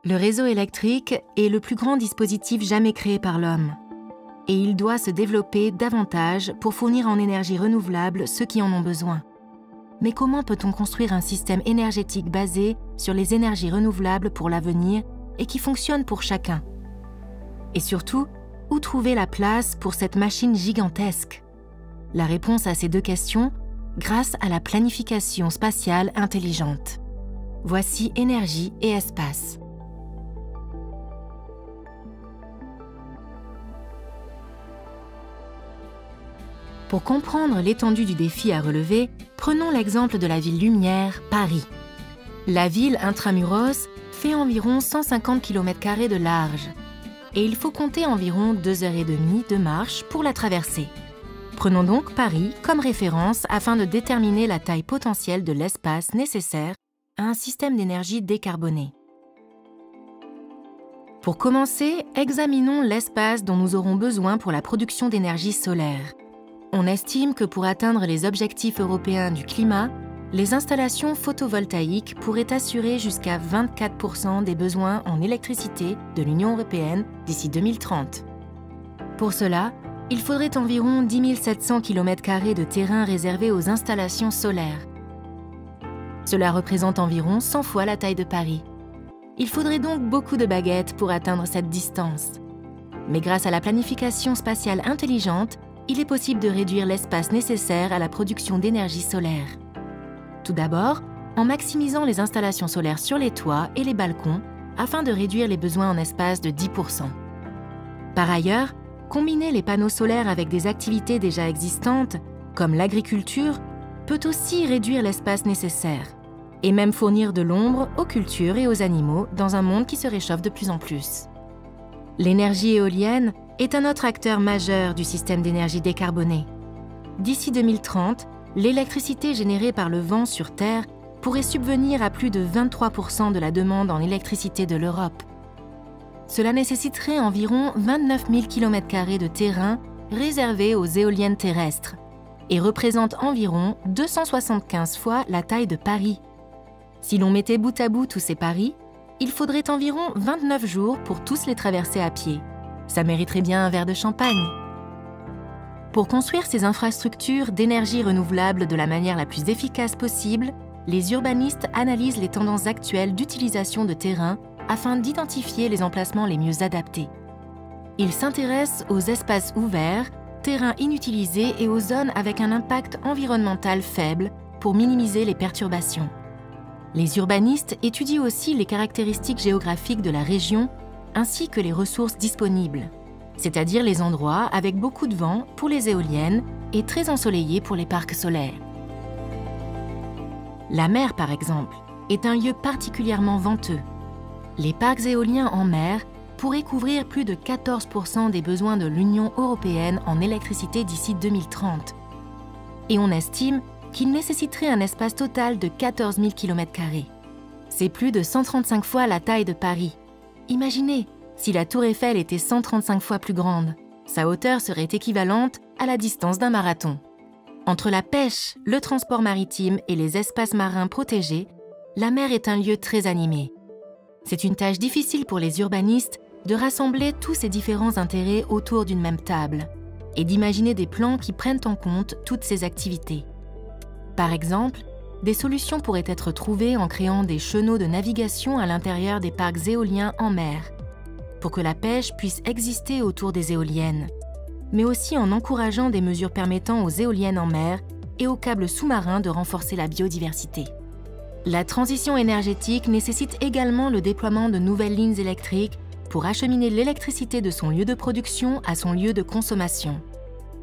Le réseau électrique est le plus grand dispositif jamais créé par l'homme. Et il doit se développer davantage pour fournir en énergie renouvelable ceux qui en ont besoin. Mais comment peut-on construire un système énergétique basé sur les énergies renouvelables pour l'avenir et qui fonctionne pour chacun? Et surtout, où trouver la place pour cette machine gigantesque? La réponse à ces deux questions, grâce à la planification spatiale intelligente. Voici énergie et espace. Pour comprendre l'étendue du défi à relever, prenons l'exemple de la ville lumière, Paris. La ville intramuros fait environ 150 km² de large et il faut compter environ 2h30 de marche pour la traverser. Prenons donc Paris comme référence afin de déterminer la taille potentielle de l'espace nécessaire à un système d'énergie décarboné. Pour commencer, examinons l'espace dont nous aurons besoin pour la production d'énergie solaire. On estime que pour atteindre les objectifs européens du climat, les installations photovoltaïques pourraient assurer jusqu'à 24% des besoins en électricité de l'Union européenne d'ici 2030. Pour cela, il faudrait environ 10 700 km² de terrain réservé aux installations solaires. Cela représente environ 100 fois la taille de Paris. Il faudrait donc beaucoup de baguettes pour atteindre cette distance. Mais grâce à la planification spatiale intelligente, il est possible de réduire l'espace nécessaire à la production d'énergie solaire. Tout d'abord, en maximisant les installations solaires sur les toits et les balcons afin de réduire les besoins en espace de 10%. Par ailleurs, combiner les panneaux solaires avec des activités déjà existantes, comme l'agriculture, peut aussi réduire l'espace nécessaire et même fournir de l'ombre aux cultures et aux animaux dans un monde qui se réchauffe de plus en plus. L'énergie éolienne est un autre acteur majeur du système d'énergie décarboné. D'ici 2030, l'électricité générée par le vent sur Terre pourrait subvenir à plus de 23% de la demande en électricité de l'Europe. Cela nécessiterait environ 29 000 km² de terrain réservés aux éoliennes terrestres et représente environ 275 fois la taille de Paris. Si l'on mettait bout à bout tous ces paris, il faudrait environ 29 jours pour tous les traverser à pied. Ça mériterait bien un verre de champagne. Pour construire ces infrastructures d'énergie renouvelable de la manière la plus efficace possible, les urbanistes analysent les tendances actuelles d'utilisation de terrain afin d'identifier les emplacements les mieux adaptés. Ils s'intéressent aux espaces ouverts, terrains inutilisés et aux zones avec un impact environnemental faible pour minimiser les perturbations. Les urbanistes étudient aussi les caractéristiques géographiques de la région ainsi que les ressources disponibles, c'est-à-dire les endroits avec beaucoup de vent pour les éoliennes et très ensoleillés pour les parcs solaires. La mer, par exemple, est un lieu particulièrement venteux. Les parcs éoliens en mer pourraient couvrir plus de 14% des besoins de l'Union européenne en électricité d'ici 2030. Et on estime qu'il nécessiterait un espace total de 14 000 km². C'est plus de 135 fois la taille de Paris. Imaginez, si la Tour Eiffel était 135 fois plus grande, sa hauteur serait équivalente à la distance d'un marathon. Entre la pêche, le transport maritime et les espaces marins protégés, la mer est un lieu très animé. C'est une tâche difficile pour les urbanistes de rassembler tous ces différents intérêts autour d'une même table et d'imaginer des plans qui prennent en compte toutes ces activités. Par exemple, des solutions pourraient être trouvées en créant des chenaux de navigation à l'intérieur des parcs éoliens en mer, pour que la pêche puisse exister autour des éoliennes, mais aussi en encourageant des mesures permettant aux éoliennes en mer et aux câbles sous-marins de renforcer la biodiversité. La transition énergétique nécessite également le déploiement de nouvelles lignes électriques pour acheminer l'électricité de son lieu de production à son lieu de consommation.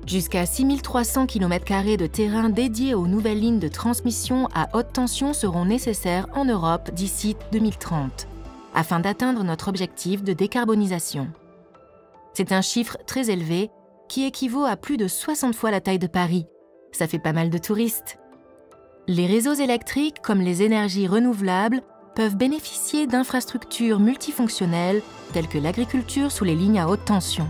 Jusqu'à 6 300 km² de terrain dédiés aux nouvelles lignes de transmission à haute tension seront nécessaires en Europe d'ici 2030, afin d'atteindre notre objectif de décarbonisation. C'est un chiffre très élevé qui équivaut à plus de 60 fois la taille de Paris. Ça fait pas mal de touristes. Les réseaux électriques, comme les énergies renouvelables, peuvent bénéficier d'infrastructures multifonctionnelles telles que l'agriculture sous les lignes à haute tension.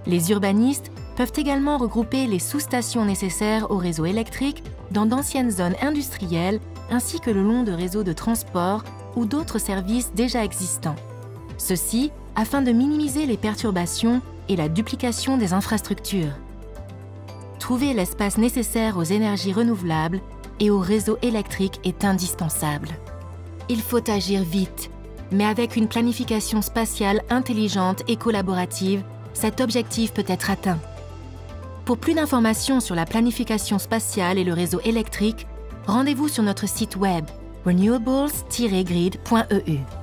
Les urbanistes peuvent également regrouper les sous-stations nécessaires au réseau électrique dans d'anciennes zones industrielles ainsi que le long de réseaux de transport ou d'autres services déjà existants. Ceci afin de minimiser les perturbations et la duplication des infrastructures. Trouver l'espace nécessaire aux énergies renouvelables et au réseau électrique est indispensable. Il faut agir vite, mais avec une planification spatiale intelligente et collaborative, cet objectif peut être atteint. Pour plus d'informations sur la planification spatiale et le réseau électrique, rendez-vous sur notre site web renewables-grid.eu.